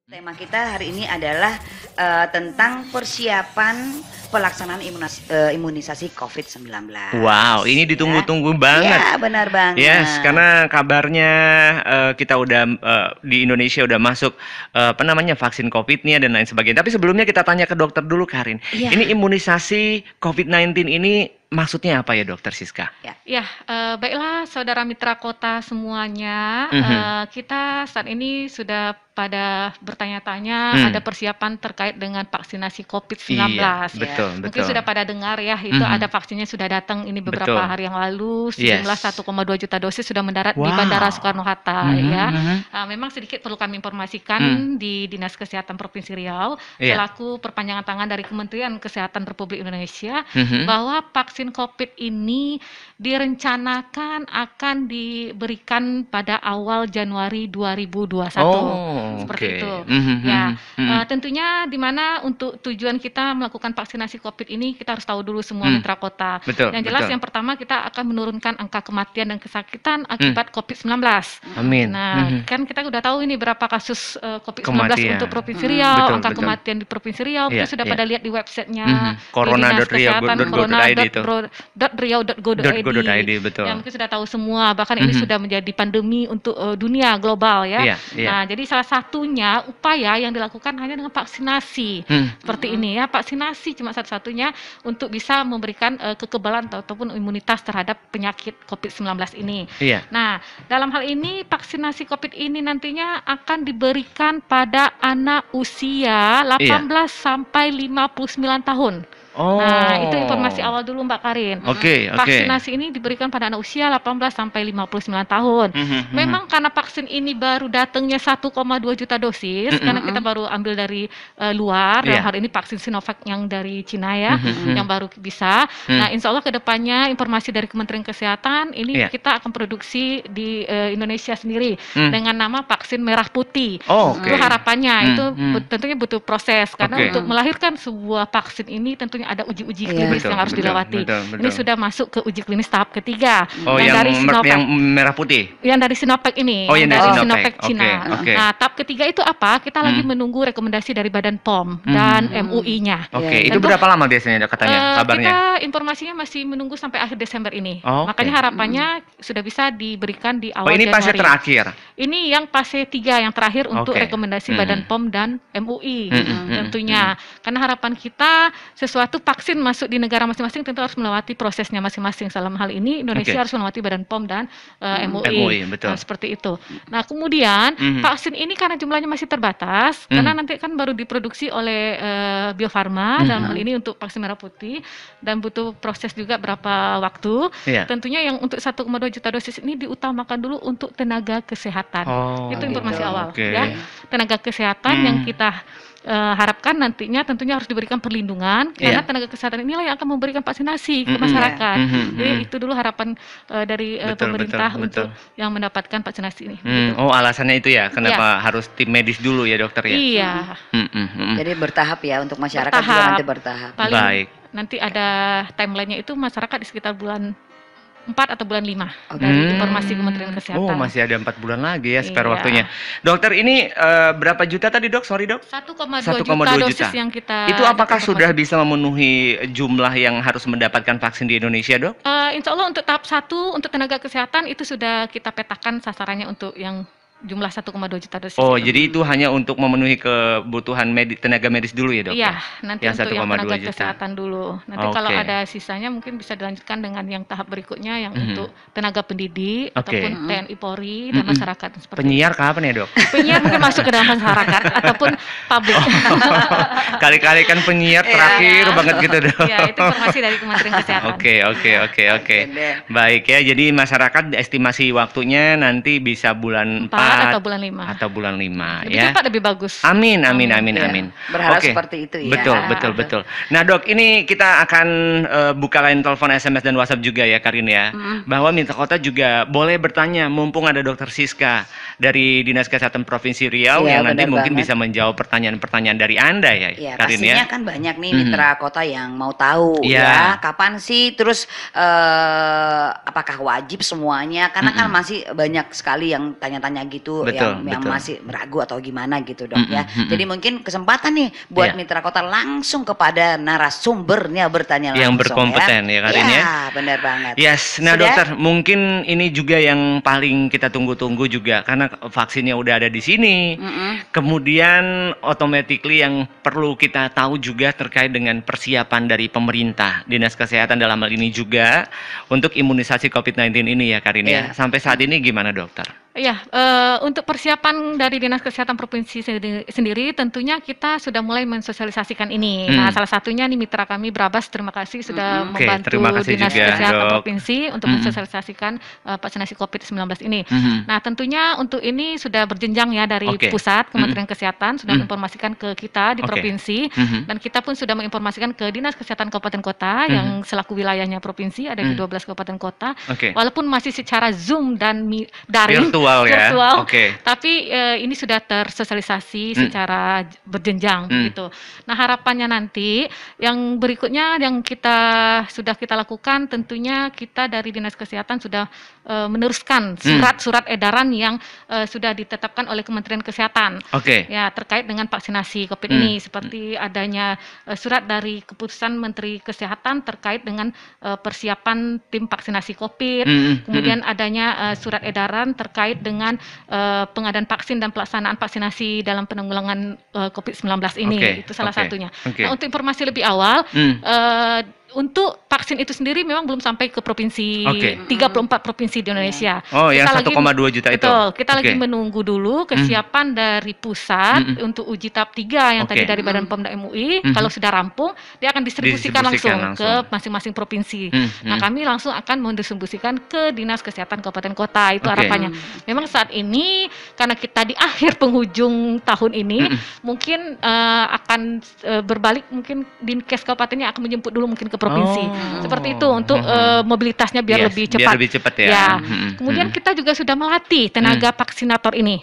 Tema kita hari ini adalah tentang persiapan pelaksanaan imunisasi COVID-19. Wow, ini ditunggu-tunggu banget. Iya, benar banget. Yes, karena kabarnya kita udah di Indonesia udah masuk vaksin COVID-nya dan lain sebagainya. Tapi sebelumnya kita tanya ke dokter dulu, Karin. Iya. Ini imunisasi COVID-19 ini maksudnya apa ya, Dokter Siska? Ya, baiklah saudara mitra kota semuanya, kita saat ini sudah pada bertanya-tanya ada persiapan terkait dengan vaksinasi COVID-19. Iya, ya. betul, Mungkin betul. sudah pada dengar ya, itu ada vaksinnya sudah datang ini beberapa Betul. hari yang lalu, Yes. sejumlah 1,2 juta dosis sudah mendarat di Wow. Bandara Soekarno-Hatta ya. Mhm. Memang sedikit perlu kami informasikan di Dinas Kesehatan Provinsi Riau, Iya. selaku perpanjangan tangan dari Kementerian Kesehatan Republik Indonesia, Mhm. bahwa vaksin COVID ini direncanakan akan diberikan pada awal Januari 2021. Oh, Seperti oke. itu. Mhm, Ya, mhm. tentunya di mana untuk tujuan kita melakukan vaksinasi COVID ini kita harus tahu dulu semua mitra kota. Betul, Yang jelas betul. yang pertama kita akan menurunkan angka kematian dan kesakitan akibat COVID-19. Amin. Nah, kan kita udah tahu ini berapa kasus COVID-19 Kematian. untuk Provinsi Riau, Betul, angka betul. kematian di Provinsi Riau, Iya, kita sudah iya. pada lihat di websitenya Corona.riau.go.id itu. corona.riau.go.id. betul. Yang mungkin sudah tahu semua, bahkan ini sudah menjadi pandemi untuk dunia global ya. Iya, iya. Nah, jadi salah satunya upaya yang dilakukan hanya dengan vaksinasi. Seperti ini ya, vaksinasi cuma satu-satunya untuk bisa memberikan kekebalan ataupun imunitas terhadap penyakit COVID-19 ini. Iya. Nah, dalam hal ini vaksinasi COVID ini nantinya akan diberikan pada anak usia 18 sampai 59 tahun. Oh. Nah, itu informasi awal dulu Mbak Karin. Oke, oke. Vaksinasi ini diberikan pada anak usia 18 sampai 59 tahun. Memang karena vaksin ini baru datangnya 1,2 juta dosis, karena kita baru ambil dari luar, dalam Iya. hal ini vaksin Sinovac yang dari Cina ya, yang baru bisa. Nah, insya Allah kedepannya informasi dari Kementerian Kesehatan ini Iya. kita akan produksi di Indonesia sendiri dengan nama vaksin merah putih. Oh, oke. Itu harapannya, itu tentunya butuh proses, karena Oke. untuk melahirkan sebuah vaksin ini tentunya ada uji-uji Iya. klinis Betul, yang harus betul, dilewati. betul, Ini betul. sudah masuk ke uji klinis tahap ketiga. Oh, yang dari Sinovac. yang merah putih. Yang dari Sinovac ini, Oh, yang dari Sinovac. Sinovac Cina. Oke, oke. Nah, tahap ketiga itu apa? Kita lagi menunggu rekomendasi dari Badan POM dan MUI-nya. Oke, Iya. itu berapa lama biasanya katanya kabarnya? Kita informasinya masih menunggu sampai akhir Desember ini. Oh, oke. Makanya harapannya sudah bisa diberikan di awal Oh, ini fase Januari. terakhir. Ini yang fase 3 yang terakhir untuk Oke. rekomendasi Badan POM dan MUI tentunya. Karena harapan kita sesuatu vaksin masuk di negara masing-masing tentu harus melewati prosesnya masing-masing. Dalam hal ini Indonesia Oke. harus melewati Badan POM dan MUI. MUI, betul. Nah, seperti itu. Nah, kemudian vaksin ini karena jumlahnya masih terbatas, karena nanti kan baru diproduksi oleh Bio Farma dalam hal ini untuk vaksin merah putih dan butuh proses juga berapa waktu. Iya. Tentunya yang untuk 1,2 juta dosis ini diutamakan dulu untuk tenaga kesehatan. Oh, Itu informasi gitu. awal Oke. ya. Tenaga kesehatan yang kita harapkan nantinya tentunya harus diberikan perlindungan karena tenaga kesehatan inilah yang akan memberikan vaksinasi ke masyarakat. Jadi itu dulu harapan dari Betul, pemerintah betul, betul. untuk yang mendapatkan vaksinasi ini. Begitu. Oh, alasannya itu ya, kenapa harus tim medis dulu ya, dokter ya? Iya. Jadi bertahap ya untuk masyarakat juga Bertahap. nanti bertahap. Paling Baik. nanti ada timelinenya itu masyarakat di sekitar bulan 4 atau bulan 5 dari informasi Kementerian Kesehatan. Oh, masih ada 4 bulan lagi ya spare Iya. waktunya. Dokter, ini berapa juta tadi, Dok? Sorry, Dok. 1,2 1,2 juta juta. dosis yang kita Itu apakah dapat sudah informasi. bisa memenuhi jumlah yang harus mendapatkan vaksin di Indonesia, Dok? Insya Allah untuk tahap 1 untuk tenaga kesehatan itu sudah kita petakan sasarannya untuk yang jumlah 1,2 juta dosis. Oh, itu. jadi itu hanya untuk memenuhi kebutuhan tenaga medis dulu ya, Dok? Iya, nanti Yang untuk yang 1,2 tenaga juta. kesehatan dulu. Nanti kalau Oke. ada sisanya mungkin bisa dilanjutkan dengan yang tahap berikutnya yang untuk tenaga pendidik Oke. ataupun TNI Polri dan masyarakat seperti Penyiar kapan ya, Dok? penyiar mungkin masuk ke dalam masyarakat ataupun publik. Kali-kali kan penyiar terakhir banget gitu, Dok. Ya, itu informasi dari Kementerian Kesehatan. Oke. deh. Baik ya, jadi masyarakat estimasi waktunya nanti bisa bulan 4 4 atau bulan 5. atau bulan 5 Lebih ya. cepat lebih bagus. Amin. Iya. Berharap Oke. seperti itu ya. Betul. Nah, Dok, ini kita akan buka line telepon, SMS dan WhatsApp juga ya, Karin ya. Bahwa Mitra Kota juga boleh bertanya, mumpung ada Dokter Siska dari Dinas Kesehatan Provinsi Riau Iya, yang nanti benar mungkin banget. bisa menjawab pertanyaan-pertanyaan dari Anda ya, Ya, Karin pastinya ya. kan banyak nih mitra kota yang mau tahu Iya. ya, kapan sih, terus apakah wajib semuanya? Karena kan masih banyak sekali yang tanya-tanya gitu, Betul, yang betul. masih ragu atau gimana gitu Dok ya. Jadi mungkin kesempatan nih buat mitra kota langsung kepada narasumbernya bertanya yang langsung berkompeten ya Karin ya. Iya, benar banget. Yes, nah Sudah? dokter, mungkin ini juga yang paling kita tunggu-tunggu juga karena vaksinnya udah ada di sini. Kemudian automatically yang perlu kita tahu juga terkait dengan persiapan dari pemerintah, Dinas Kesehatan dalam hal ini juga untuk imunisasi COVID-19 ini ya Karin ya. Sampai saat ini gimana dokter? Ya, untuk persiapan dari Dinas Kesehatan Provinsi sendiri tentunya kita sudah mulai mensosialisasikan ini. Nah, salah satunya nih mitra kami Brabas, terima kasih sudah membantu terima kasih Dinas juga, Kesehatan Dok. Provinsi untuk mensosialisasikan vaksinasi COVID-19 ini. Nah, tentunya untuk ini sudah berjenjang ya dari pusat Kementerian Kesehatan sudah menginformasikan ke kita di provinsi dan kita pun sudah menginformasikan ke Dinas Kesehatan Kabupaten Kota yang selaku wilayahnya provinsi ada di 12 kabupaten kota. Walaupun masih secara Zoom dan daring virtual, tapi ini sudah tersosialisasi secara berjenjang gitu. Nah, harapannya nanti yang berikutnya yang sudah kita lakukan tentunya kita dari Dinas Kesehatan sudah meneruskan surat-surat edaran yang sudah ditetapkan oleh Kementerian Kesehatan ya terkait dengan vaksinasi COVID ini seperti adanya surat dari keputusan Menteri Kesehatan terkait dengan persiapan tim vaksinasi COVID, kemudian adanya surat edaran terkait dengan pengadaan vaksin dan pelaksanaan vaksinasi dalam penanggulangan COVID-19 ini. Itu salah satunya. Nah, untuk informasi lebih awal, untuk vaksin itu sendiri memang belum sampai ke provinsi 34 provinsi di Indonesia. Oh, yang 1,2 juta itu. Betul, kita lagi menunggu dulu kesiapan dari pusat untuk uji tahap 3 yang tadi dari Badan Pom dan MUI. Kalau sudah rampung, dia akan distribusikan langsung ke masing-masing provinsi. Nah, kami langsung akan mendistribusikan ke Dinas Kesehatan Kabupaten Kota. Itu harapannya. Memang saat ini karena kita di akhir penghujung tahun ini, mungkin akan berbalik, mungkin Dinkes kabupatennya akan menjemput dulu mungkin ke provinsi. Seperti itu untuk mobilitasnya biar lebih cepat. Biar lebih cepat ya. Kemudian kita juga sudah melatih tenaga vaksinator ini.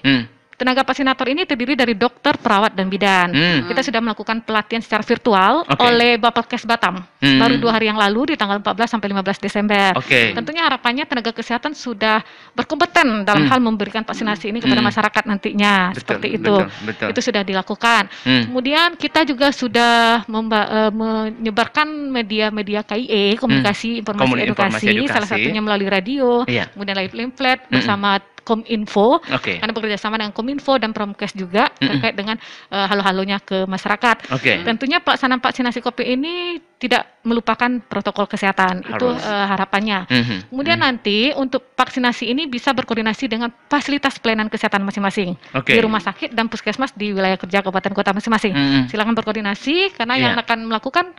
Tenaga vaksinator ini terdiri dari dokter, perawat, dan bidan. Kita sudah melakukan pelatihan secara virtual oleh Bapelkes Batam. Baru 2 hari yang lalu di tanggal 14 sampai 15 Desember. Tentunya harapannya tenaga kesehatan sudah berkompeten dalam hal memberikan vaksinasi ini kepada masyarakat nantinya. Seperti itu. Itu sudah dilakukan. Kemudian kita juga sudah menyebarkan media-media KIE, komunikasi, informasi, edukasi, salah satunya melalui radio, kemudian live pamflet bersama Kominfo, karena bekerja sama dengan Kominfo dan Promkes juga terkait dengan halo-halonya ke masyarakat. Tentunya pelaksanaan vaksinasi COVID ini tidak melupakan protokol kesehatan. Itu harapannya. Kemudian nanti untuk vaksinasi ini bisa berkoordinasi dengan fasilitas pelayanan kesehatan masing-masing di rumah sakit dan puskesmas di wilayah kerja kabupaten kota masing-masing. Silakan berkoordinasi karena yang akan melakukan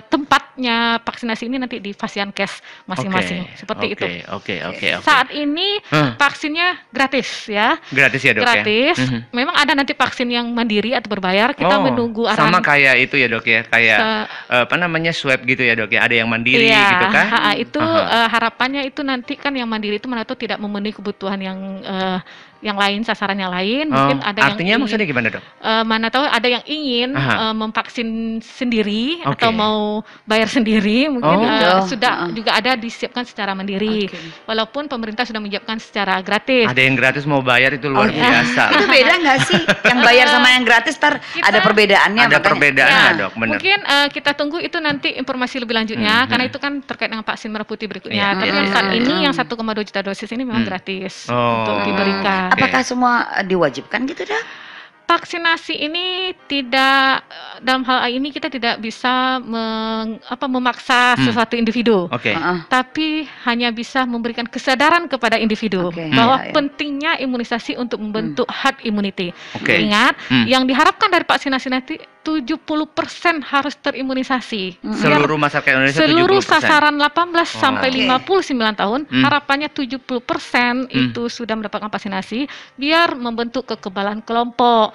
tempatnya vaksinasi ini nanti di Fasiankes masing-masing. Seperti itu. Saat ini vaksinnya gratis ya. Gratis ya dok gratis. ya? Memang ada nanti vaksin yang mandiri atau berbayar. Kita menunggu arahan. Sama kayak itu ya dok ya, kayak apa namanya swab gitu ya dok ya, ada yang mandiri gitu kan? Itu harapannya itu nanti kan yang mandiri itu mana tahu tidak memenuhi kebutuhan yang lain, sasaran yang lain. Mungkin ada artinya yang maksudnya gimana dok? Mana tahu ada yang ingin memvaksin sendiri atau mau bayar sendiri. Mungkin sudah juga ada disiapkan secara mandiri. Walaupun pemerintah sudah menyiapkan secara gratis. Ada yang gratis mau bayar itu luar biasa. Itu beda nggak sih? Yang bayar sama yang gratis ada perbedaannya? Ada perbedaan nggak dok? Bener. Mungkin kita tunggu itu nanti informasi lebih lanjutnya karena itu kan terkait dengan vaksin merah putih berikutnya. Tapi yang saat ini yang 1,2 juta dosis ini memang gratis untuk diberikan. Apakah semua diwajibkan gitu dah? Vaksinasi ini tidak, dalam hal ini kita tidak bisa memaksa sesuatu individu, tapi hanya bisa memberikan kesadaran kepada individu bahwa pentingnya imunisasi untuk membentuk herd immunity. Ingat, yang diharapkan dari vaksinasi nanti 70% harus terimunisasi. Seluruh masyarakat Indonesia 70%. Seluruh sasaran 18 sampai 59 tahun, harapannya 70% itu sudah mendapatkan vaksinasi biar membentuk kekebalan kelompok.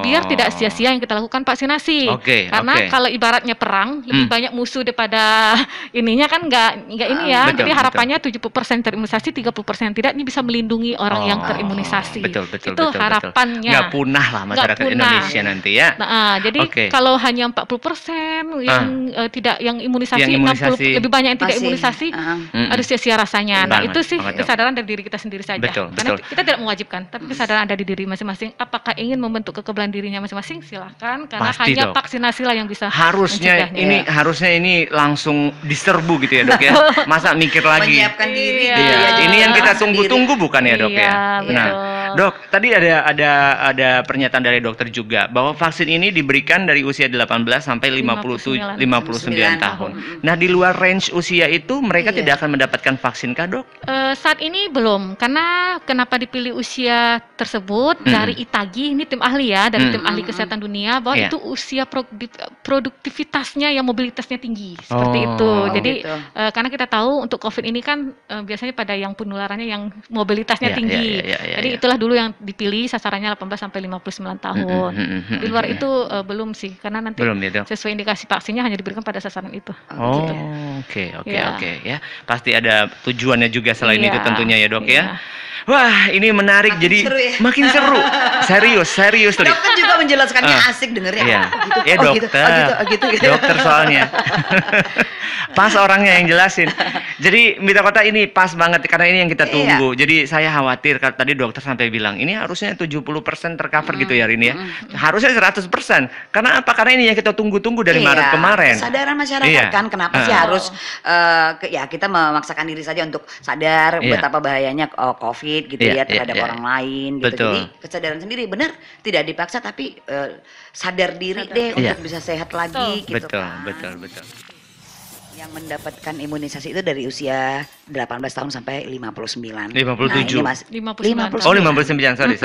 Biar tidak sia-sia yang kita lakukan vaksinasi. Karena kalau ibaratnya perang, lebih banyak musuh daripada ininya kan enggak ini ya. Jadi harapannya 70% terimunisasi, 30% tidak, ini bisa melindungi orang yang terimunisasi. Itu harapannya. Nggak punah lah masyarakat Indonesia nanti ya. jadi kalau hanya 40% yang tidak yang imunisasi, 60 lebih banyak yang tidak imunisasi, harus sia-sia rasanya. Nah, itu sih kesadaran dari diri kita sendiri saja. Karena kita tidak mewajibkan, tapi kesadaran ada di diri masing-masing. Apakah ingin membentuk kekebalan dirinya masing-masing, silahkan. Karena hanya vaksinasi lah yang bisa harusnya ini langsung diserbu gitu ya, Dok ya. Masa mikir lagi. Menyiapkan diri. Ini yang kita tunggu-tunggu bukan ya, Dok ya? Nah, Dok, tadi ada pernyataan dari dokter juga bahwa vaksin ini diberikan dari usia 18 sampai 59 tahun. Nah, di luar range usia itu mereka tidak akan mendapatkan vaksin kah, Dok? Saat ini belum, karena kenapa dipilih usia tersebut dari ITAGI, ini tim ahli ya, dari tim ahli kesehatan dunia, bahwa itu usia produktivitasnya yang mobilitasnya tinggi, seperti itu. Jadi karena kita tahu untuk COVID ini kan biasanya pada yang penularannya yang mobilitasnya tinggi. Jadi itulah dulu yang dipilih sasarannya 18 sampai 59 tahun. Di luar itu belum sih, karena nanti sesuai indikasi vaksinnya hanya diberikan pada sasaran itu. Oke ya. Pasti ada tujuannya juga selain itu tentunya ya, Dok ya. Wah, ini menarik, makin jadi seru ya? Makin seru. Serius. Dokter juga menjelaskannya asik dengernya. Dokter soalnya. Pas orangnya yang jelasin. Jadi Mitra Kota ini pas banget karena ini yang kita tunggu. Jadi saya khawatir tadi dokter sampai bilang ini harusnya 70% tercover gitu ya Rini ya. Harusnya 100%. Karena apa? Karena ini yang kita tunggu-tunggu dari Maret kemarin. Kesadaran masyarakat kan kenapa sih harus kita memaksakan diri saja untuk sadar betapa bahayanya COVID gitu ya terhadap orang lain gitu. Jadi kesadaran sendiri benar tidak dipaksa tapi sadar diri deh untuk bisa sehat lagi gitu. Betul. Yang mendapatkan imunisasi itu dari usia 18 tahun sampai 59. 57. Nah, 59. Oh, 59, sorry.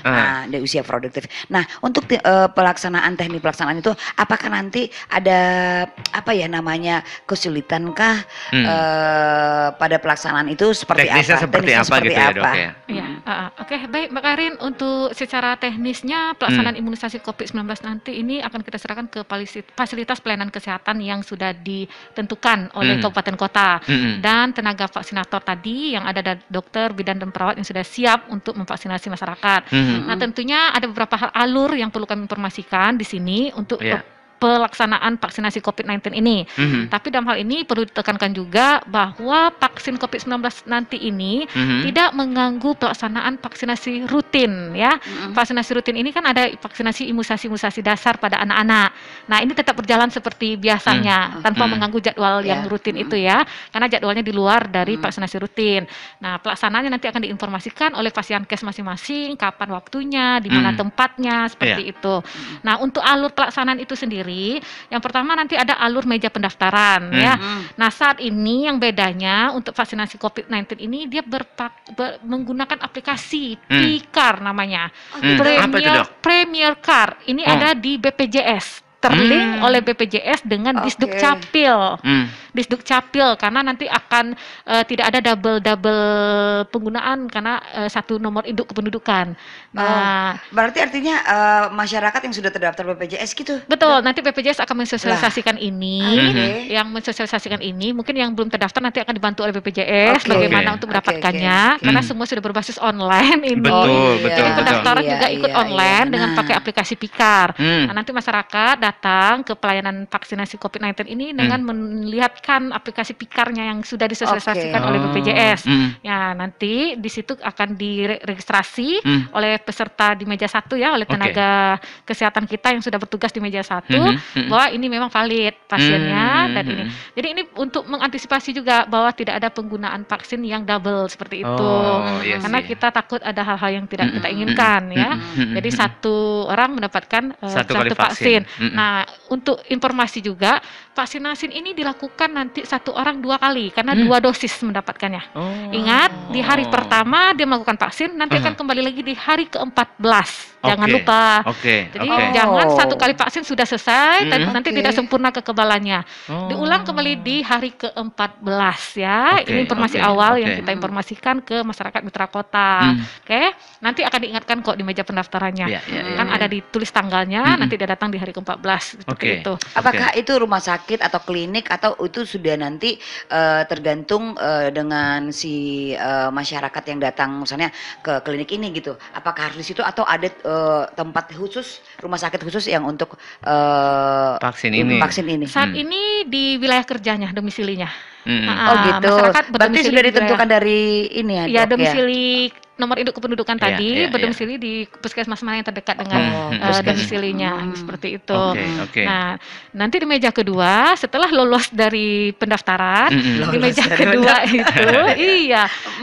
Nah, dari usia produktif. Nah, untuk teknik pelaksanaan itu apakah nanti ada kesulitankah pada pelaksanaan itu seperti teknisnya apa? Seperti apa gitu ya, Dok ya? Oke, baik Mbak Karin, untuk secara teknisnya pelaksanaan imunisasi COVID-19 nanti ini akan kita serahkan ke fasilitas pelayanan kesehatan yang sudah ditentukan oleh kabupaten kota dan tenaga vaksinator tadi yang ada dokter, bidan dan perawat yang sudah siap untuk memvaksinasi masyarakat. Nah, tentunya ada beberapa alur yang perlu kami informasikan di sini untuk pelaksanaan vaksinasi COVID-19 ini. Tapi dalam hal ini perlu ditekankan juga bahwa vaksin COVID-19 nanti ini tidak mengganggu pelaksanaan vaksinasi rutin ya. Vaksinasi rutin ini kan ada vaksinasi imunisasi dasar pada anak-anak. Nah, ini tetap berjalan seperti biasanya tanpa mengganggu jadwal yang rutin itu ya. Karena jadwalnya di luar dari vaksinasi rutin. Nah, pelaksanaannya nanti akan diinformasikan oleh Fasiankes masing-masing, kapan waktunya, di mana tempatnya, seperti itu. Nah, untuk alur pelaksanaan itu sendiri, yang pertama nanti ada alur meja pendaftaran ya. Nah, saat ini yang bedanya untuk vaksinasi COVID-19 ini dia menggunakan aplikasi P-Car namanya. Premier Car. Ini ada di BPJS. Terlink oleh BPJS dengan Disduk Capil. Disduk Capil karena nanti akan tidak ada double penggunaan karena satu nomor induk kependudukan. Nah, berarti artinya masyarakat yang sudah terdaftar BPJS gitu. Betul, nanti BPJS akan mensosialisasikan ini. Yang mensosialisasikan ini mungkin yang belum terdaftar nanti akan dibantu oleh BPJS bagaimana untuk mendapatkannya karena semua sudah berbasis online ini. Betul. Pendaftaran juga ikut online dengan pakai aplikasi P-Car. Nah, nanti masyarakat datang ke pelayanan vaksinasi COVID-19 ini dengan melihatkan aplikasi P-Car-nya yang sudah disosialisasikan oleh BPJS. Ya, nanti di situ akan diregistrasi oleh peserta di meja 1 ya, oleh tenaga kesehatan kita yang sudah bertugas di meja 1 bahwa ini memang valid pasiennya dan ini. Jadi ini untuk mengantisipasi juga bahwa tidak ada penggunaan vaksin yang double seperti itu. Karena kita takut ada hal-hal yang tidak kita inginkan ya. Jadi satu orang mendapatkan satu vaksin. Nah, untuk informasi juga, vaksinasi ini dilakukan nanti satu orang 2 kali karena 2 dosis mendapatkannya. Ingat, di hari pertama dia melakukan vaksin, nanti akan kembali lagi di hari ke-14. Jangan lupa. Jadi jangan satu kali vaksin sudah selesai, nanti tidak sempurna kekebalannya. Diulang kembali di hari ke-14 ya. Ini informasi awal yang kita informasikan ke masyarakat Mitra Kota. Nanti akan diingatkan kok di meja pendaftarannya. Kan ada ditulis tanggalnya, nanti dia datang di hari ke-14. seperti itu. Apakah itu rumah sakit atau klinik atau itu sudah nanti tergantung dengan si masyarakat yang datang misalnya ke klinik ini gitu. Apakah harus di situ atau ada tempat khusus, rumah sakit khusus yang untuk vaksin ini? Saat ini di wilayah kerjanya, domisilinya. Oh gitu. Berarti sudah ditentukan dari ini ya, Dok, domisili nomor induk kependudukan tadi berdomisili di puskesmas mana yang terdekat dengan domisilinya seperti itu. Nah, nanti di meja kedua setelah lolos dari pendaftaran, di meja kedua itu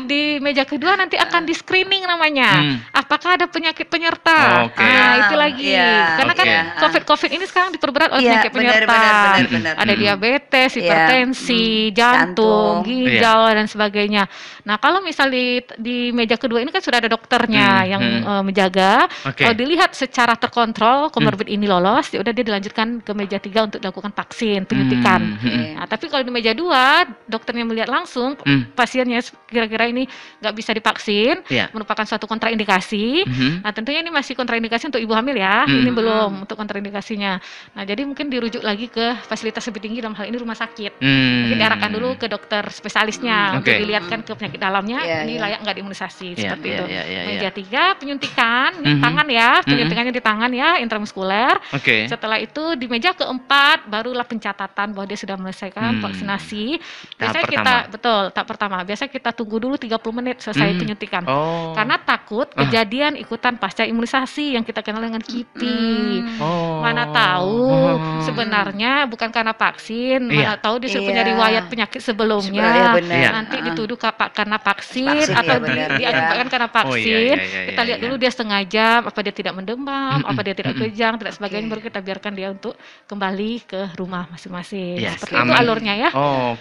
di meja kedua nanti akan di screening namanya. Apakah ada penyakit penyerta? Nah, itu lagi. Karena kan COVID ini sekarang diperberat oleh penyakit penyerta. Ada diabetes, hipertensi, jantung, ginjal dan sebagainya. Nah, kalau misalnya di meja kedua ini kan sudah ada dokternya yang menjaga. Kalau dilihat secara terkontrol komorbid ini lolos, ya udah dia dilanjutkan ke meja 3 untuk dilakukan vaksin penyuntikan. Nah, tapi kalau di meja 2 dokternya melihat langsung pasiennya kira-kira ini nggak bisa divaksin, merupakan suatu kontraindikasi. Nah, tentunya ini masih kontraindikasi untuk ibu hamil ya. Ini belum untuk kontraindikasinya. Nah, jadi mungkin dirujuk lagi ke fasilitas lebih tinggi dalam hal ini rumah sakit. Mungkin diarahkan dulu ke dokter spesialisnya untuk dilihatkan ke penyakit dalamnya ini layak nggak diimunisasi seperti itu. Meja 3 penyuntikan tangan ya, penyuntikannya di tangan ya, intramuskuler. Setelah itu di meja keempat barulah pencatatan bahwa dia sudah menyelesaikan vaksinasi. Biasanya tahap pertama. Biasanya kita tunggu dulu 30 menit selesai penyuntikan. Karena takut kejadian ikutan pasca imunisasi yang kita kenal dengan KIPI. Mana tahu sebenarnya bukan karena vaksin, mana tahu dia sudah punya riwayat penyakit sebelumnya. Nanti dituduh karena vaksin atau diakibatkan karena vaksin. Kita lihat dulu dia setengah jam, apa dia tidak mendemam, apa dia tidak kejang, tidak sebagainya, baru kita biarkan dia untuk kembali ke rumah masing-masing. Seperti itu alurnya ya.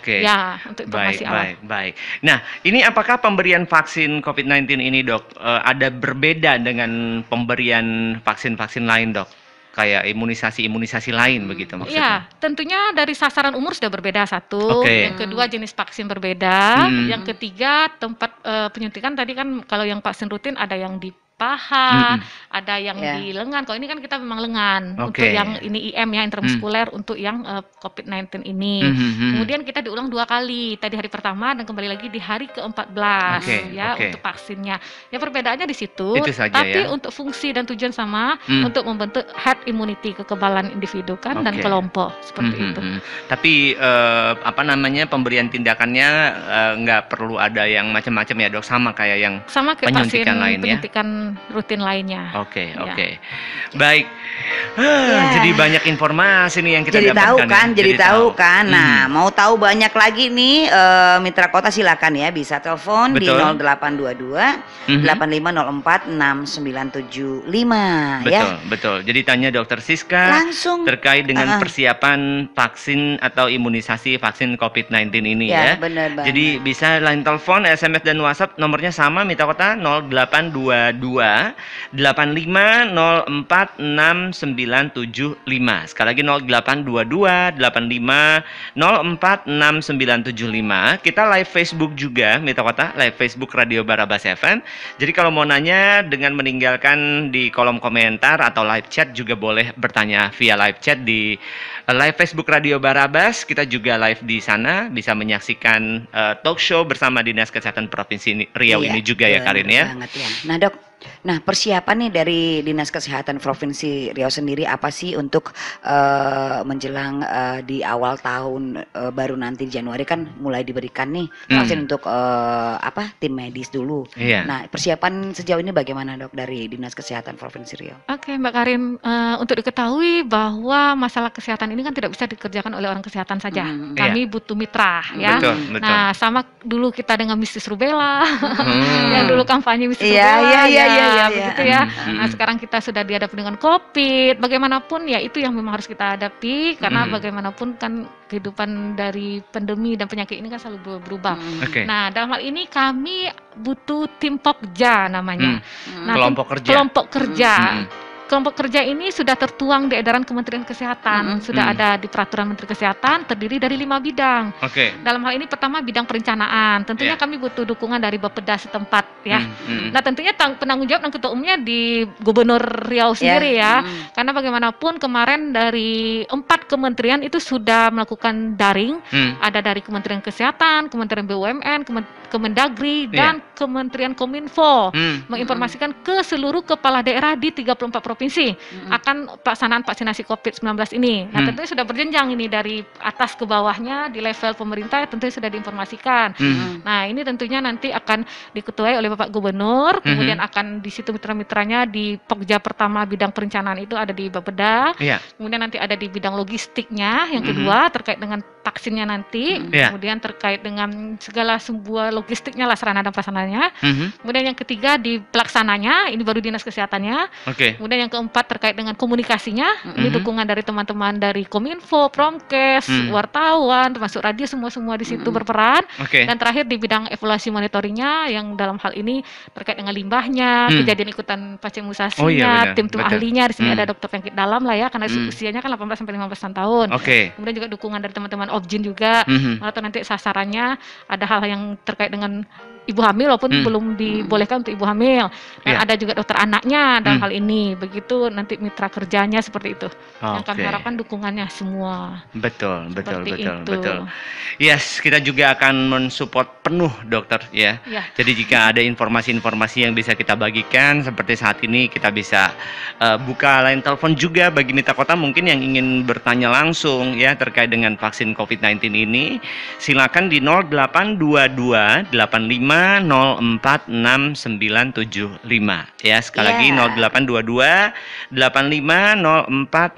Ya, untuk informasi awal. Baik. Nah, ini apakah pemberian vaksin COVID-19 ini, Dok, ada berbeda dengan pemberian vaksin-vaksin lain, Dok? Kayak imunisasi lain begitu maksudnya? Ya, tentunya dari sasaran umur sudah berbeda satu. Yang kedua jenis vaksin berbeda. Yang ketiga tempat penyuntikan tadi kan kalau yang vaksin rutin ada yang di paha, ada yang di lengan. Kalau ini kan kita memang lengan. Untuk yang ini IM ya, intramuskuler untuk yang COVID-19 ini. Kemudian kita diulang 2 kali. Tadi hari pertama dan kembali lagi di hari ke-14 untuk vaksinnya. Ya perbedaannya di situ. Tapi untuk fungsi dan tujuan sama untuk membentuk herd immunity, kekebalan individu kan dan kelompok seperti itu. Tapi pemberian tindakannya nggak perlu ada yang macam-macam ya, Dok, sama kayak yang penyuntikan lain ya. Rutin lainnya. Baik. Jadi banyak informasi nih yang kita dapatkan. Jadi tahu kan. Nah, mau tahu banyak lagi nih Mitra Kota silakan ya, bisa telepon di 0822 8504 6975 ya. Betul. Jadi tanya Dokter Siska langsung terkait dengan persiapan vaksin atau imunisasi vaksin COVID-19 ini ya. Benar. Jadi bisa line telepon, SMS dan WhatsApp nomornya sama Mitra Kota 0822 85046975. Sekali lagi 0822 85046975. Kita live Facebook juga Mitra Kota, live Facebook Radio Barabas FM. Jadi kalau mau nanya dengan meninggalkan di kolom komentar atau live chat juga boleh bertanya via live chat di live Facebook Radio Barabas. Kita juga live di sana, bisa menyaksikan talk show bersama Dinas Kesehatan Provinsi Riau ini juga ya Karin ya. Nah, Dok, persiapan nih dari Dinas Kesehatan Provinsi Riau sendiri apa sih untuk menjelang di awal tahun baru nanti Januari kan mulai diberikan nih vaksin untuk tim medis dulu. Nah, persiapan sejauh ini bagaimana, Dok, dari Dinas Kesehatan Provinsi Riau? Mbak Karin, untuk diketahui bahwa masalah kesehatan ini kan tidak bisa dikerjakan oleh orang kesehatan saja. Kami butuh mitra ya. Betul. Nah, sama dulu kita dengan Mistis Rubella, yang dulu kampanye Mistis Rubella. Begitu ya. Nah, sekarang kita sudah dihadapi dengan COVID. Bagaimanapun ya itu yang memang harus kita hadapi karena bagaimanapun kan kehidupan dari pandemi dan penyakit ini kan selalu berubah. Nah, dalam hal ini kami butuh tim Pokja namanya. Nah, kelompok kerja. kelompok kerja ini sudah tertuang di edaran Kementerian Kesehatan, sudah ada di peraturan Menteri Kesehatan, terdiri dari 5 bidang. Dalam hal ini pertama bidang perencanaan, tentunya kami butuh dukungan dari Bapeda setempat ya. Nah tentunya penanggung jawab dan ketua umumnya di Gubernur Riau sendiri ya, karena bagaimanapun kemarin dari 4 kementerian itu sudah melakukan daring, ada dari Kementerian Kesehatan, Kementerian BUMN, Kemendagri, dan Kementerian Kominfo menginformasikan ke seluruh kepala daerah di 34 provinsi akan pelaksanaan vaksinasi COVID-19 ini. Nah tentunya sudah berjenjang ini dari atas ke bawahnya di level pemerintah tentunya sudah diinformasikan. Nah ini tentunya nanti akan diketuai oleh Bapak Gubernur, kemudian akan di situ mitra-mitranya di Pokja pertama bidang perencanaan itu ada di Bapeda, kemudian nanti ada di bidang logistiknya, yang kedua terkait dengan vaksinnya nanti, kemudian terkait dengan segala sebuah logistiknya lah sarana dan prasarananya, kemudian yang ketiga di pelaksananya ini baru dinas kesehatannya, kemudian yang keempat terkait dengan komunikasinya, ini dukungan dari teman-teman dari Kominfo, Promkes, wartawan, termasuk radio semua di situ berperan, dan terakhir di bidang evaluasi monitoringnya yang dalam hal ini terkait dengan limbahnya, kejadian ikutan pasien imunisasinya, tim ahlinya di sini ada dokter penyakit dalam lah ya, karena usianya kan 18 sampai 15 tahun. Kemudian juga dukungan dari teman-teman Objin juga, atau nanti sasarannya ada hal yang terkait dengan ibu hamil walaupun belum dibolehkan untuk ibu hamil, dan ada juga dokter anaknya dalam hal ini, begitu nanti mitra kerjanya seperti itu yang kami harapkan dukungannya semua. Betul. Yes, kita juga akan mensupport penuh dokter ya. Jadi jika ada informasi-informasi yang bisa kita bagikan seperti saat ini, kita bisa buka line telepon juga bagi mitra kota mungkin yang ingin bertanya langsung ya terkait dengan vaksin COVID-19 ini, silakan di 0822 85 046975 ya, sekali lagi 0822 85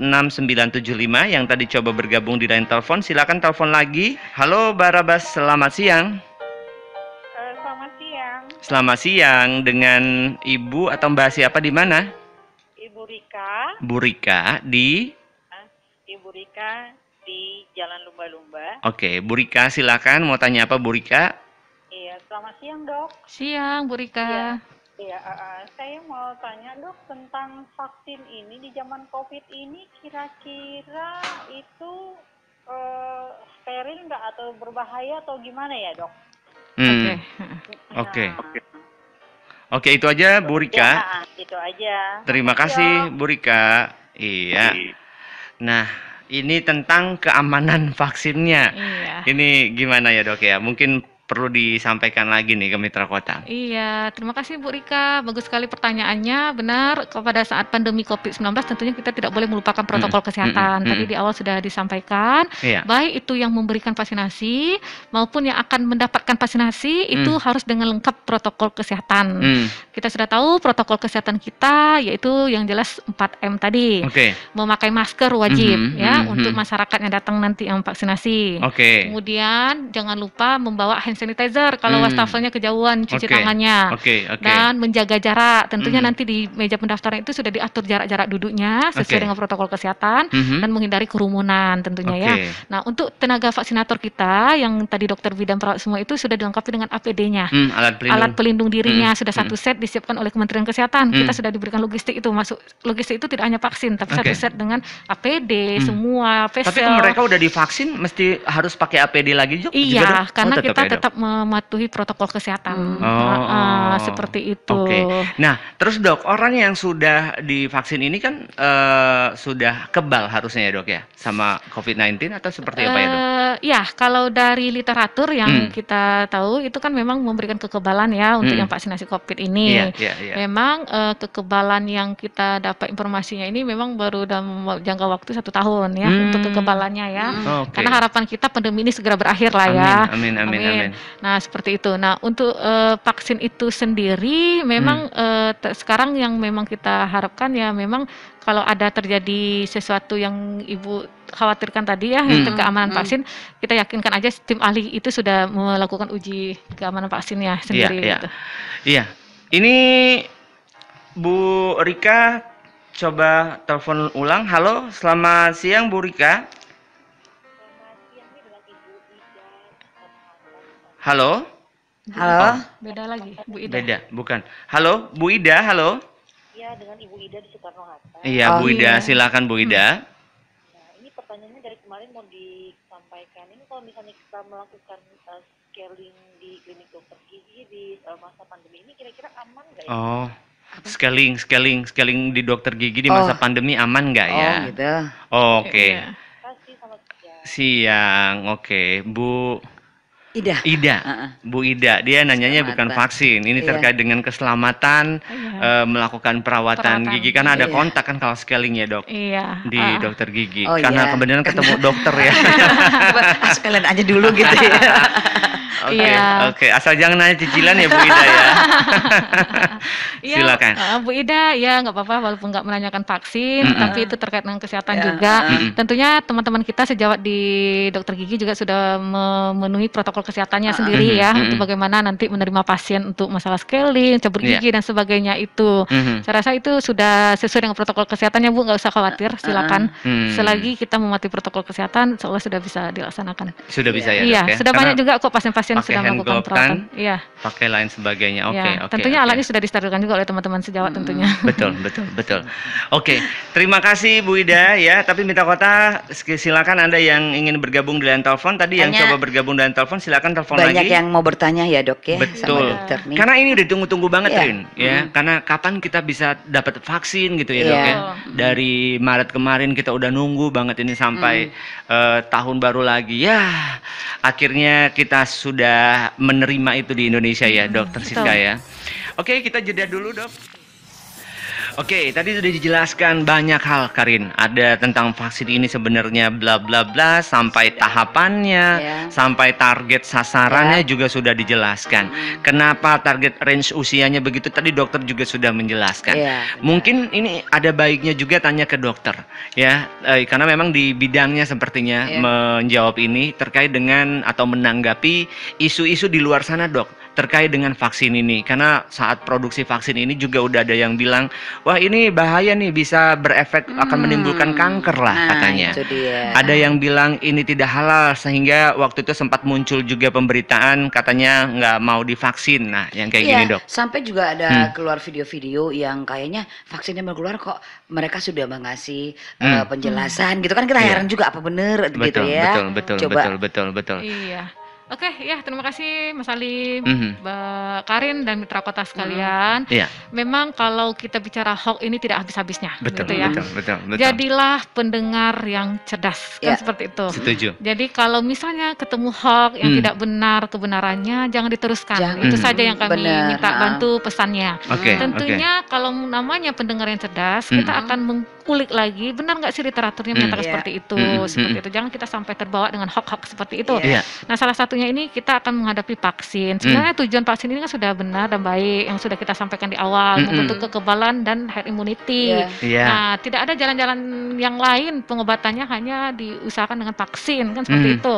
046975 yang tadi coba bergabung di line telepon, silakan telepon lagi. Halo Barabas, selamat siang. Selamat siang. Selamat siang, dengan Ibu atau Mbak siapa di mana? Ibu Rika. Bu Rika di Ibu Rika di Jalan Lumba-Lumba. Oke, Bu Rika silakan, mau tanya apa Bu Rika? Iya, selamat siang dok. Siang Bu Rika. Iya, saya mau tanya dok tentang vaksin ini di zaman COVID ini kira-kira itu steril nggak atau berbahaya atau gimana ya dok? Oke, itu aja Bu Rika. Ya, itu aja. Terima kasih Bu Rika. Iya. Nah, ini tentang keamanan vaksinnya. Ini gimana ya dok ya? Mungkin perlu disampaikan lagi nih ke mitra kota. Iya, terima kasih Bu Rika. Bagus sekali pertanyaannya. Benar, pada saat pandemi COVID-19 tentunya kita tidak boleh melupakan protokol kesehatan. Tadi di awal sudah disampaikan, baik itu yang memberikan vaksinasi maupun yang akan mendapatkan vaksinasi itu harus dengan lengkap protokol kesehatan. Kita sudah tahu protokol kesehatan kita yaitu yang jelas 4M tadi. Memakai masker wajib ya untuk masyarakat yang datang nanti yang vaksinasi. Kemudian jangan lupa membawa hand sanitizer kalau wastafelnya kejauhan cuci tangannya, dan menjaga jarak. Tentunya nanti di meja pendaftaran itu sudah diatur jarak-jarak duduknya sesuai dengan protokol kesehatan dan menghindari kerumunan tentunya ya. Nah untuk tenaga vaksinator kita yang tadi dokter bidan perawat semua itu sudah dilengkapi dengan APD-nya, alat pelindung dirinya sudah satu set disiapkan oleh Kementerian Kesehatan. Kita sudah diberikan logistik itu, masuk logistik itu tidak hanya vaksin tapi satu set dengan APD semua. Tapi mereka udah divaksin mesti harus pakai APD lagi juga? Iya, karena kita tetap mematuhi protokol kesehatan. Seperti itu. Nah, terus dok, orang yang sudah divaksin ini kan sudah kebal harusnya ya dok ya sama COVID-19 atau seperti apa ya dok? Ya, kalau dari literatur yang kita tahu itu kan memang memberikan kekebalan ya untuk yang vaksinasi COVID ini. Memang kekebalan yang kita dapat informasinya ini memang baru dalam jangka waktu 1 tahun ya untuk kekebalannya ya. Karena harapan kita pandemi ini segera berakhir lah ya. Amin. Nah seperti itu. Nah untuk vaksin itu sendiri memang sekarang yang memang kita harapkan ya memang kalau ada terjadi sesuatu yang Ibu khawatirkan tadi ya untuk keamanan vaksin, kita yakinkan aja tim ahli itu sudah melakukan uji keamanan vaksinnya sendiri. Iya. Ini Bu Rika coba telepon ulang. Halo, selamat siang Bu Rika. Halo? Halo? Beda lagi, Bu Ida. Beda, bukan. Halo, Bu Ida, halo? Ya, dengan Ibu Ida di Soekarno-Hatta. Iya, Bu Ida, silakan Bu Ida. Nah, ini pertanyaannya dari kemarin mau disampaikan. Ini kalau misalnya kita melakukan scaling di klinik dokter gigi di masa pandemi ini, kira-kira aman nggak ya? Oh, scaling di dokter gigi di masa pandemi aman nggak ya? Oh, gitu. Oke. Kasih sama siang. Siang, oke. Bu Ida. Bu Ida, dia nanyanya bukan vaksin. Ini terkait dengan keselamatan melakukan perawatan gigi, karena ada kontak kan kalau scaling ya dok. Iya. Di dokter gigi. Oh, karena iya. kebetulan ketemu dokter ya. Sekalian aja dulu gitu ya. Oke. Asal jangan nanya cicilan ya Bu Ida ya. Silakan. Bu Ida, ya nggak apa-apa walaupun nggak menanyakan vaksin, tapi itu terkait dengan kesehatan juga. Tentunya teman-teman kita sejawat di dokter gigi juga sudah memenuhi protokol kesehatannya sendiri ya, untuk bagaimana nanti menerima pasien untuk masalah scaling, cabut gigi dan sebagainya itu. Saya rasa itu sudah sesuai dengan protokol kesehatannya Bu, nggak usah khawatir, silakan. Selagi kita mematuhi protokol kesehatan, insya Allah sudah bisa dilaksanakan. Sudah bisa ya dok Iya, ya? sudah banyak juga kok pasien-pasien sudah melakukan perawatan. Iya. Pakai lain sebagainya. Oke. Tentunya alatnya sudah disterilkan juga oleh teman-teman sejawat tentunya. Betul. Oke, terima kasih Bu Ida ya. Tapi Mitra Kota, silakan Anda yang ingin bergabung di line telepon tadi, yang coba bergabung di line telepon silakan telepon lagi. Banyak yang mau bertanya ya dok ya. Betul. Sama dokter nih. Karena ini udah ditunggu-tunggu banget Rin ya. Karena kapan kita bisa dapat vaksin gitu ya dok ya. Dari Maret kemarin kita udah nunggu banget ini sampai tahun baru lagi ya. Akhirnya kita sudah menerima itu di Indonesia ya, Dokter Siska ya. Oke, kita jeda dulu, Dok. Oke, tadi sudah dijelaskan banyak hal, Karin. Ada tentang vaksin ini sebenarnya bla bla bla, sampai tahapannya, sampai target sasarannya juga sudah dijelaskan. Kenapa target range usianya begitu? Tadi dokter juga sudah menjelaskan. Mungkin ini ada baiknya juga tanya ke dokter, ya, karena memang di bidangnya sepertinya menjawab ini terkait dengan atau menanggapi isu-isu di luar sana, Dok. Terkait dengan vaksin ini, karena saat produksi vaksin ini juga udah ada yang bilang, wah ini bahaya nih, bisa berefek akan menimbulkan kanker lah katanya. Ada yang bilang ini tidak halal, sehingga waktu itu sempat muncul juga pemberitaan katanya nggak mau divaksin. Nah yang kayak gini dok. Sampai juga ada keluar video-video yang kayaknya vaksinnya mau keluar kok mereka sudah mengasih penjelasan gitu kan, kita heran juga apa bener gitu ya. Betul. Iya. Oke, ya terima kasih Mas Salim, Mbak Karin dan Mitra Kota sekalian. Memang kalau kita bicara hoax ini tidak habis-habisnya, betul. Jadilah pendengar yang cerdas, kan seperti itu. Setuju. Jadi kalau misalnya ketemu hoax yang tidak benar kebenarannya, jangan diteruskan. Itu saja yang kami minta bantu pesannya. Tentunya kalau namanya pendengar yang cerdas, kita akan mengkulik lagi, benar nggak sih literaturnya menyatakan seperti itu, Jangan kita sampai terbawa dengan hoax seperti itu. Nah, salah satunya ini kita akan menghadapi vaksin. Sebenarnya tujuan vaksin ini kan sudah benar dan baik yang sudah kita sampaikan di awal, membentuk kekebalan dan herd immunity. Nah, tidak ada jalan-jalan yang lain pengobatannya, hanya diusahakan dengan vaksin kan seperti itu.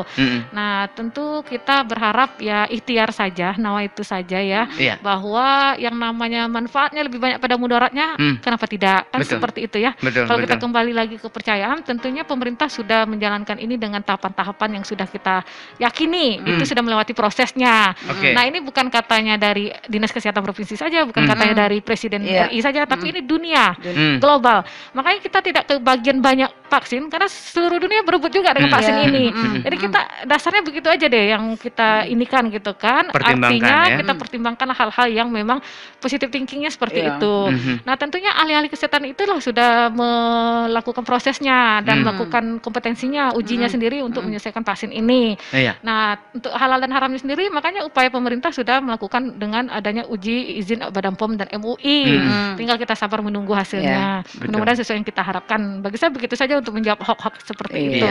Nah, tentu kita berharap ya ikhtiar saja, nawa itu saja ya, bahwa yang namanya manfaatnya lebih banyak pada mudaratnya, kenapa tidak? Kan seperti itu ya. Kalau kita kembali lagi ke kepercayaan, tentunya pemerintah sudah menjalankan ini dengan tahapan-tahapan yang sudah kita yakini. Itu sudah melewati prosesnya. Nah, ini bukan katanya dari Dinas Kesehatan Provinsi saja, bukan katanya dari Presiden RI saja, tapi ini dunia, global. Makanya kita tidak kebagian banyak vaksin karena seluruh dunia berebut juga dengan vaksin ini. Jadi kita dasarnya begitu aja deh yang kita inikan gitu kan. Artinya kita pertimbangkan hal-hal yang memang positive thinkingnya seperti itu. Nah, tentunya ahli-ahli kesehatan itulah sudah melakukan prosesnya dan melakukan kompetensinya, ujinya sendiri untuk menyelesaikan vaksin ini. Nah, untuk halal dan haramnya sendiri, makanya upaya pemerintah sudah melakukan dengan adanya uji izin Badan POM dan MUI. Tinggal kita sabar menunggu hasilnya. Mudah-mudahan sesuai yang kita harapkan. Bagi saya begitu saja untuk menjawab hoax seperti itu.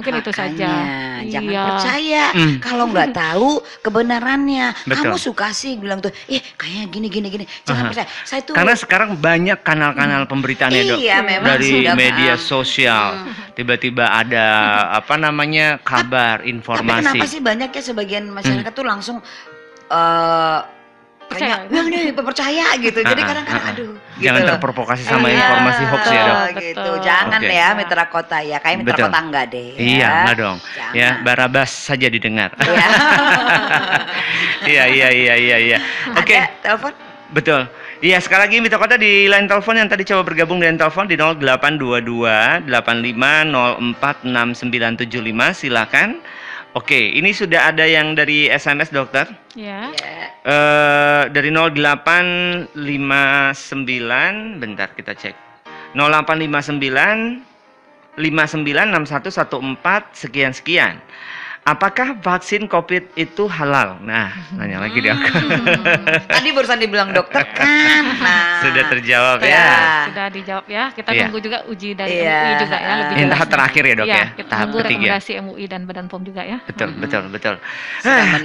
Mungkin itu saja. Jangan percaya kalau nggak tahu kebenarannya. Kamu suka sih bilang tuh, kayaknya gini. Jangan percaya. Saya tuh karena sekarang banyak kanal-kanal pemberitaan ya dok, dari media sosial. Tiba-tiba ada kabar, informasi. Tapi kenapa sih banyak ya sebagian masyarakat tuh langsung kayak nih percaya gitu. Jadi kadang-kadang aduh. Jangan gitu terprovokasi sama informasi hoax ya dok. Gitu. Jangan ya Mitra Kota ya. Kayak Mitra Kota enggak deh. Iya enggak dong. Jangan. Ya Barabas saja didengar. Iya. Oke. Ada telepon? Betul. Iya, sekali lagi Mitra Kota di line telepon yang tadi coba bergabung dengan telepon di 0822 85046975, silakan. Oke, ini sudah ada yang dari SMS dokter. Ya. Dari 0859, bentar kita cek. 0859 596114 sekian. Apakah vaksin COVID itu halal? Nah, nanya lagi dia. Tadi barusan dibilang dokter kan. Nah, sudah terjawab ya. Sudah dijawab ya. Kita tunggu juga uji dari MUI juga ya. Lebih jelas. Tahap terakhir ya dok ya. Kita tunggu rekomendasi MUI dan Badan POM juga ya. Betul.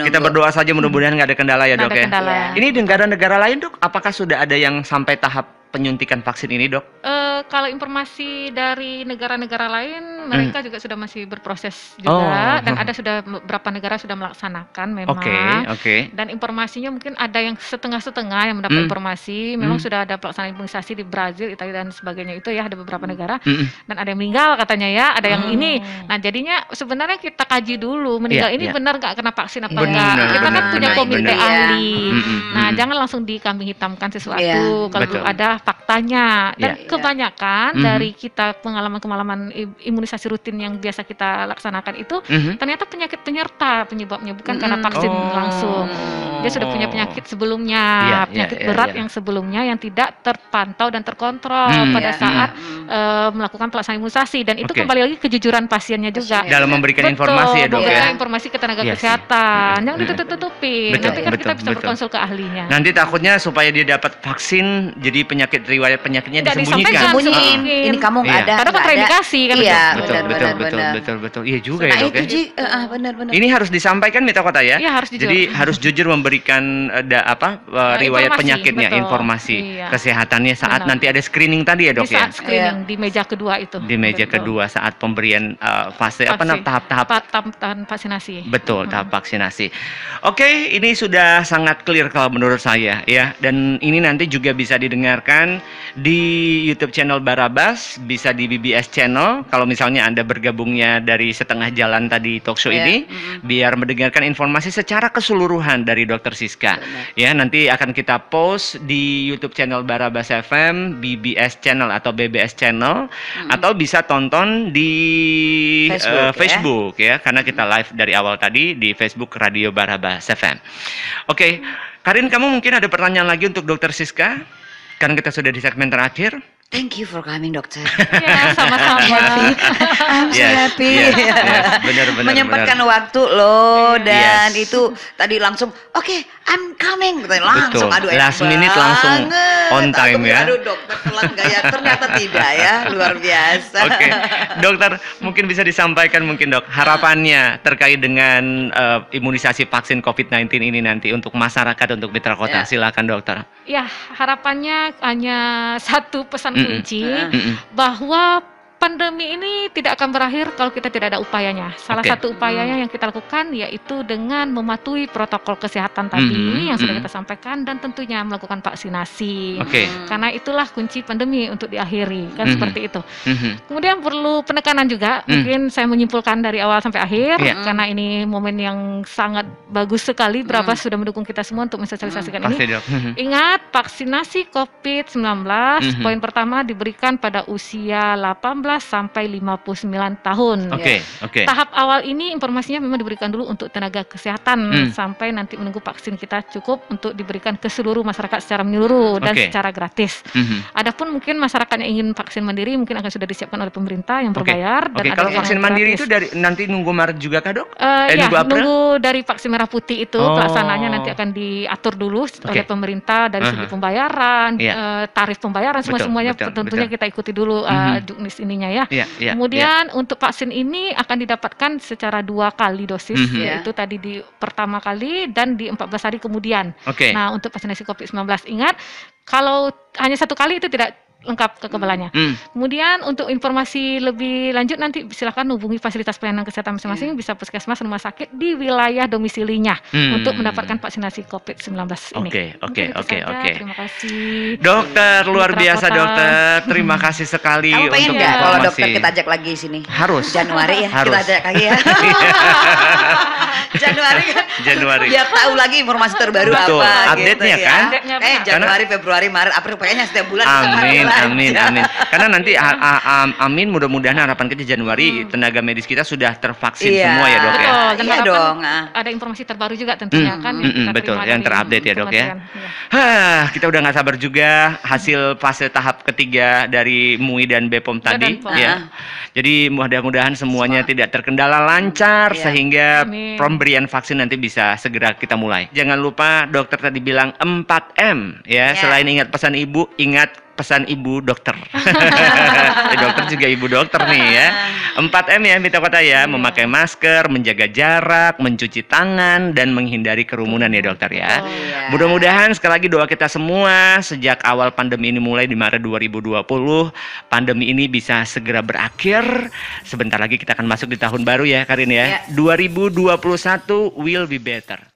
Kita berdoa saja mudah-mudahan nggak ada kendala ya dok ya. Ini di negara-negara lain dok, apakah sudah ada yang sampai tahap penyuntikan vaksin ini dok? Kalau informasi dari negara-negara lain, mereka juga sudah masih berproses juga, dan ada sudah beberapa negara sudah melaksanakan memang. Oke. Dan informasinya mungkin ada yang setengah-setengah yang mendapat informasi. Memang sudah ada pelaksanaan imunisasi di Brazil, Italia dan sebagainya itu ya, ada beberapa negara. Dan ada yang meninggal katanya ya, ada yang ini. Nah jadinya sebenarnya kita kaji dulu meninggal ini benar nggak kena vaksin apa enggak. Kita kan punya komite ahli. Nah jangan langsung dikambing hitamkan sesuatu kalau belum ada faktanya. Dan kebanyakan dari kita pengalaman imunisasi rutin yang biasa kita laksanakan itu ternyata penyakit penyerta penyebabnya, bukan karena vaksin langsung. Dia sudah punya penyakit sebelumnya, penyakit berat yang sebelumnya yang tidak terpantau dan terkontrol pada saat melakukan pelaksanaan imunisasi, dan itu kembali lagi kejujuran pasiennya juga dalam memberikan informasi ya dok ya. Informasi ke tenaga kesehatan, yang ditutup-tutupin. Nanti kan kita bisa berkonsul ke ahlinya. Nanti takutnya supaya dia dapat vaksin jadi riwayat penyakitnya disembunyikan. Ini kamu nggak ada. Karena kontraindikasi kan. Betul. Iya juga ya dok ya. Benar. Ini harus disampaikan Mitra Kota ya. Iya, harus jujur. Jadi harus jujur memberikan riwayat penyakitnya, informasi kesehatannya saat nanti ada screening tadi ya dok ya. Saat screening di meja kedua itu. Di meja kedua saat pemberian tahap vaksinasi. Betul, tahap vaksinasi. Oke, ini sudah sangat clear kalau menurut saya ya. Dan ini nanti juga bisa didengarkan di YouTube channel Barabas, bisa di BBS channel. Kalau misalnya Anda bergabungnya dari setengah jalan tadi talk show ini, biar mendengarkan informasi secara keseluruhan dari Dr. Siska. Ya, nanti akan kita post di YouTube channel Barabas FM, BBS channel atau BBS channel, atau bisa tonton di Facebook ya, karena kita live dari awal tadi di Facebook Radio Barabas FM. Oke, Karin, kamu mungkin ada pertanyaan lagi untuk Dr. Siska? Kan kita sudah di segmen terakhir. Thank you for coming, dokter. Ya, sama-sama. I'm so happy. Benar. Menyempatkan waktu loh, dan itu tadi langsung, oke, I'm coming. Langsung, betul. Last minute langsung on time ya. Aduh, dokter telat nggak ya? Ternyata tidak ya, luar biasa. Oke, dokter, mungkin bisa disampaikan mungkin dok, harapannya terkait dengan imunisasi vaksin COVID-19 ini nanti untuk masyarakat, untuk Mitra Kota. Silakan dokter. Ya, harapannya hanya satu pesan kunci, bahwa pandemi ini tidak akan berakhir kalau kita tidak ada upayanya. Salah satu upayanya yang kita lakukan yaitu dengan mematuhi protokol kesehatan tadi yang sudah kita sampaikan, dan tentunya melakukan vaksinasi. Karena itulah kunci pandemi untuk diakhiri, kan seperti itu. Kemudian perlu penekanan juga, mungkin saya menyimpulkan dari awal sampai akhir, karena ini momen yang sangat bagus sekali, berapa sudah mendukung kita semua untuk mensosialisasikan ini. Ingat, vaksinasi COVID-19 poin pertama diberikan pada usia 18 sampai 59 tahun. Tahap awal ini informasinya memang diberikan dulu untuk tenaga kesehatan sampai nanti menunggu vaksin kita cukup untuk diberikan ke seluruh masyarakat secara menyeluruh dan secara gratis. Adapun mungkin masyarakat yang ingin vaksin mandiri mungkin akan sudah disiapkan oleh pemerintah yang berbayar. Dan kalau vaksin mandiri itu dari nanti nunggu Maret juga kah dok? Nunggu dari vaksin merah putih itu pelaksanaannya nanti akan diatur dulu oleh pemerintah dari segi pembayaran, tarif pembayaran semuanya tentunya kita ikuti dulu juknis ininya ya. Kemudian untuk vaksin ini akan didapatkan secara 2 kali dosis, yaitu tadi di pertama kali dan di 14 hari kemudian. Nah, untuk vaksinasi COVID-19 ingat, kalau hanya 1 kali itu tidak lengkap kekebalannya. Kemudian untuk informasi lebih lanjut nanti silakan hubungi fasilitas pelayanan kesehatan masing-masing, bisa puskesmas, rumah sakit di wilayah domisilinya untuk mendapatkan vaksinasi COVID-19 ini. Oke. Terima kasih. Dokter, luar biasa dokter. Terima kasih sekali. Kamu pengen nggak kalau dokter kita ajak lagi sini? Harus. Januari ya, Harus. kita ajak lagi ya. Januari. Biar tahu lagi informasi terbaru Betul. apa Update-nya gitu, kan? Januari, Februari, Maret, April, pokoknya setiap bulan. Amin. Karena nanti amin, mudah-mudahan harapan kita Januari tenaga medis kita sudah tervaksin semua ya dok ya. Betul, iya dong. Ada informasi terbaru juga tentunya kan. Betul, yang terupdate ya dok ya. Kita udah nggak sabar juga hasil fase tahap ketiga dari MUI dan BPOM tadi. Ya. Jadi mudah-mudahan semuanya tidak terkendala lancar sehingga pemberian vaksin nanti bisa segera kita mulai. Jangan lupa dokter tadi bilang 4M ya. Selain ingat pesan ibu, ingat pesan ibu dokter. Dokter juga ibu dokter nih ya. 4M ya Mitra Kota ya, memakai masker, menjaga jarak, mencuci tangan, dan menghindari kerumunan ya dokter ya. Mudah-mudahan sekali lagi doa kita semua sejak awal pandemi ini mulai di Maret 2020, pandemi ini bisa segera berakhir. Sebentar lagi kita akan masuk di tahun baru ya Karin ya. 2021 will be better.